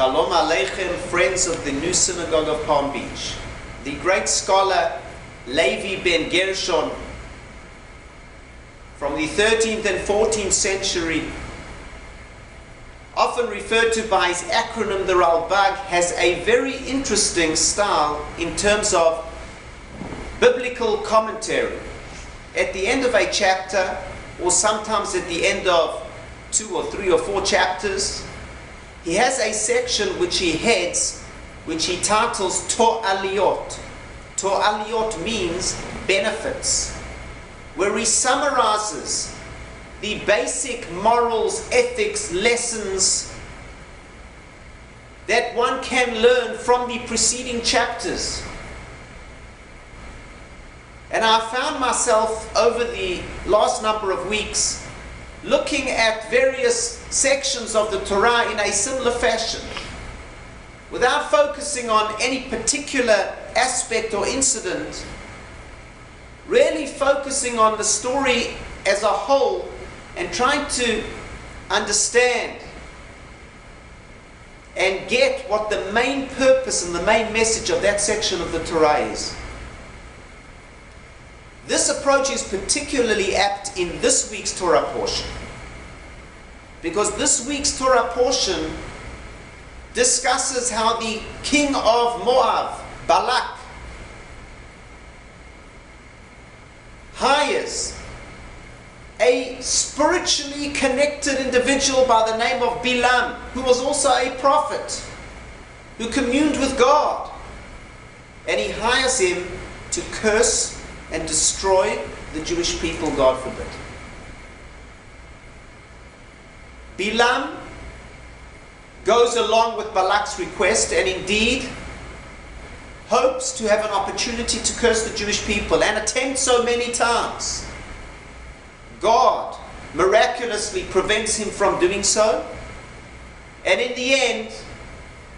Shalom Aleichem, friends of the New Synagogue of Palm Beach. The great scholar Levi ben Gershon from the 13th and 14th century, often referred to by his acronym the Ralbag, has a very interesting style in terms of biblical commentary. At the end of a chapter, or sometimes at the end of 2 or 3 or 4 chapters, he has a section which he heads, which he titles Tor Aliyot. Tor Aliyot means benefits, where he summarizes the basic morals, ethics, lessons that one can learn from the preceding chapters. And I found myself over the last number of weeks looking at various sections of the Torah in a similar fashion, without focusing on any particular aspect or incident, really focusing on the story as a whole and trying to understand and get what the main purpose and the main message of that section of the Torah is. This approach is particularly apt in this week's Torah portion, because this week's Torah portion discusses how the king of Moab, Balak, hires a spiritually connected individual by the name of Bilam, who was also a prophet, who communed with God, and he hires him to curse and destroy the Jewish people, God forbid. Bilam goes along with Balak's request and indeed hopes to have an opportunity to curse the Jewish people, and attempts so many times. God miraculously prevents him from doing so, and in the end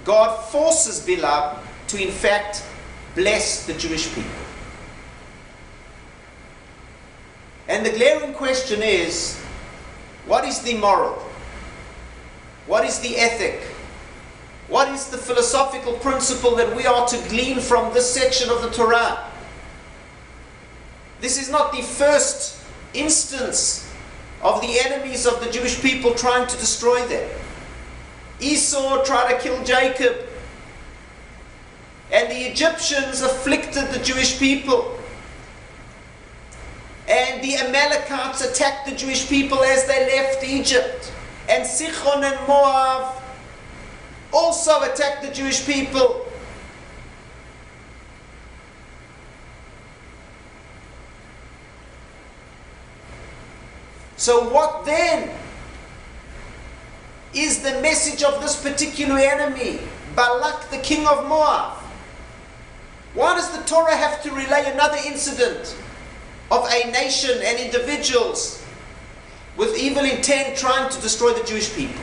God forces Bilam to in fact bless the Jewish people. And the glaring question is, what is the moral? What is the ethic? What is the philosophical principle that we are to glean from this section of the Torah? This is not the first instance of the enemies of the Jewish people trying to destroy them. Esau tried to kill Jacob, and the Egyptians afflicted the Jewish people. And the Amalekites attacked the Jewish people as they left Egypt. And Sichon and Moab also attacked the Jewish people. So what then is the message of this particular enemy, Balak, the king of Moab? Why does the Torah have to relay another incident of a nation and individuals with evil intent trying to destroy the Jewish people?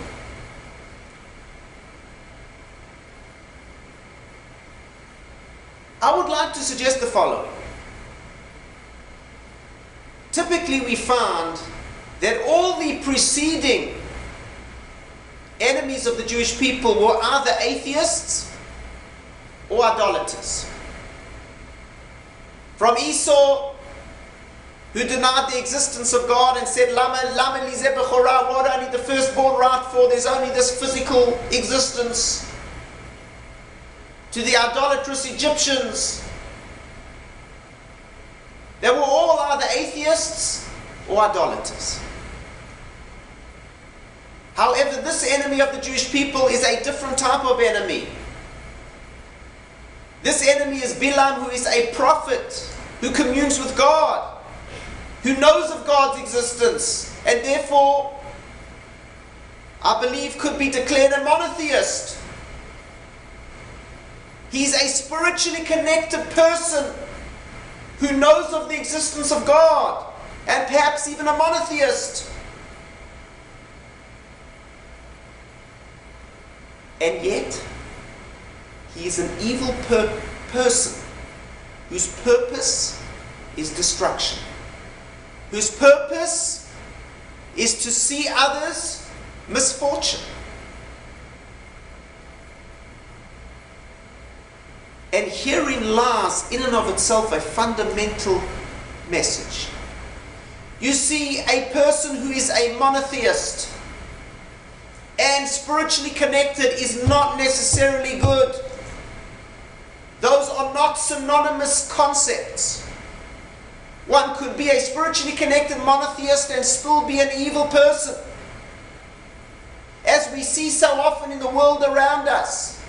I would like to suggest the following. Typically we find that all the preceding enemies of the Jewish people were either atheists or idolaters. From Esau, who denied the existence of God and said, Lama li zeh bechorah, what only the firstborn right for? There's only this physical existence. To the idolatrous Egyptians, they were all either atheists or idolaters. However, this enemy of the Jewish people is a different type of enemy. This enemy is Bilam, who is a prophet, who communes with God, who knows of God's existence, and therefore, I believe, could be declared a monotheist. He's a spiritually connected person who knows of the existence of God, and perhaps even a monotheist. And yet, he is an evil person whose purpose is destruction, whose purpose is to see others' misfortune. And herein lies, in and of itself, a fundamental message. You see, a person who is a monotheist and spiritually connected is not necessarily good. Those are not synonymous concepts. One could be a spiritually connected monotheist and still be an evil person, as we see so often in the world around us,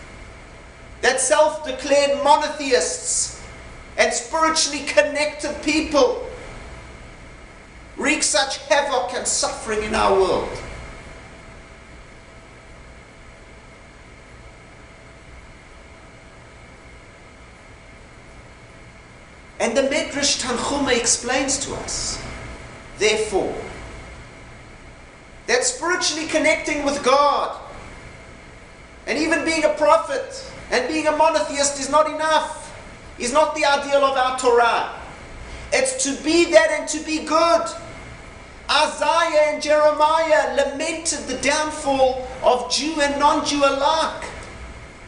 that self-declared monotheists and spiritually connected people wreak such havoc and suffering in our world. And the Medrash Tanchuma explains to us, therefore, that spiritually connecting with God and even being a prophet and being a monotheist is not enough, is not the ideal of our Torah. It's to be that and to be good. Isaiah and Jeremiah lamented the downfall of Jew and non-Jew alike,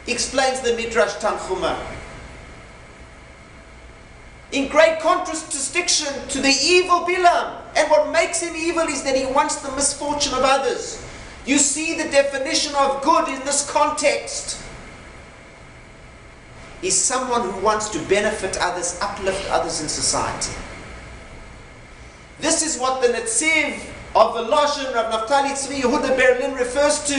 explains the Midrash Tanchuma. In great contradistinction to the evil Bilam. And what makes him evil is that he wants the misfortune of others. You see, the definition of good in this context is someone who wants to benefit others, uplift others in society. This is what the Netziv of Volozhin, of Naftali Tzvi Yehuda Berlin, refers to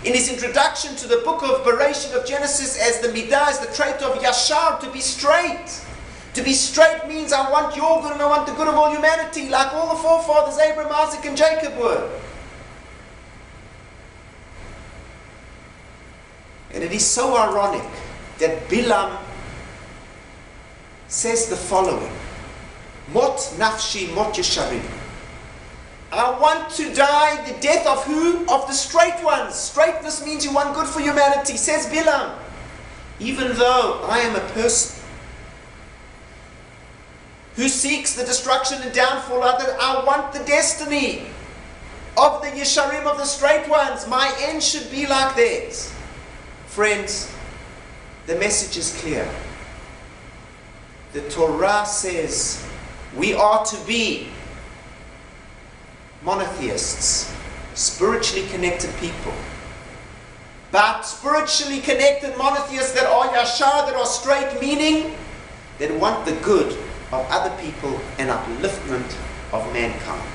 in his introduction to the book of Bereshit of Genesis as the midah, as the trait of Yashar, to be straight. To be straight means I want your good and I want the good of all humanity, like all the forefathers, Abraham, Isaac and Jacob were. And it is so ironic that Bilam says the following, Mot nafshi mot yesharim. I want to die the death of who? Of the straight ones. Straightness means you want good for humanity, says Bilam. Even though I am a person who seeks the destruction and downfall of others, I want the destiny of the Yesharim, of the straight ones. My end should be like theirs. Friends, the message is clear. The Torah says we are to be monotheists, spiritually connected people. But spiritually connected monotheists that are yashar, that are straight, meaning that want the good of other people and upliftment of mankind.